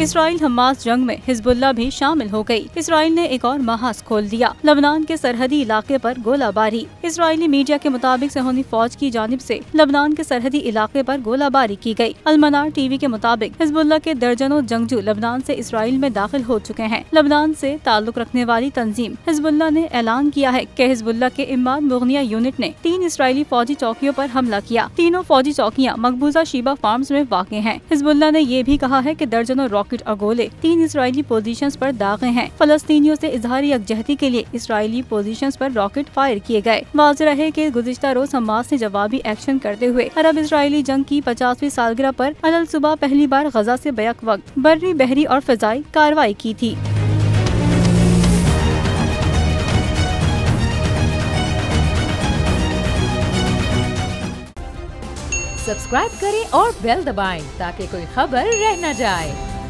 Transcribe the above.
Israel Hamas जंग में Hezbollah भी शामिल हो गई। इसराइल ने एक और महाज खोल दिया। लबनान के सरहदी इलाके पर गोलाबारी। इसराइली मीडिया के मुताबिक सेहोनी फौज की जानिब से लबनान के सरहदी इलाके पर गोलाबारी की गई। अल-मनार टीवी के मुताबिक हिजबुल्लाह के दर्जनों जंगजू लबनान से इसराइल में दाखिल हो चुके हैं। लबनान से ताल्लुक रखने वाली तंजीम हिजबुल्लाह ने ऐलान किया है कि हिजबुल्लाह के इमाद मुगनिया यूनिट ने 3 इसराइली फौजी चौकियों पर हमला किया। तीनों फौजी चौकियां मकबूजा शीबा फार्म्स में वाक़ हैं। हिजबुल्लाह ने ये भी कहा है कि दर्जनों रॉकेट और गोले 3 इसराइली पोजीशंस पर दागे हैं। फलस्तीनियों से इजहारी यकजहती के लिए इसराइली पोजीशंस पर रॉकेट फायर किए गए। वाज़ेह रहे कि गुज़िश्ता रोज हमास ने जवाबी एक्शन करते हुए अरब इसराइली जंग की 50वीं सालगिरह पर अलल सुबह पहली बार गजा से बैक वक्त बर्री, बहरी और फिजाई कार्रवाई की थी। सब्सक्राइब करें और बेल दबाएं ताकि कोई खबर रह न जाए।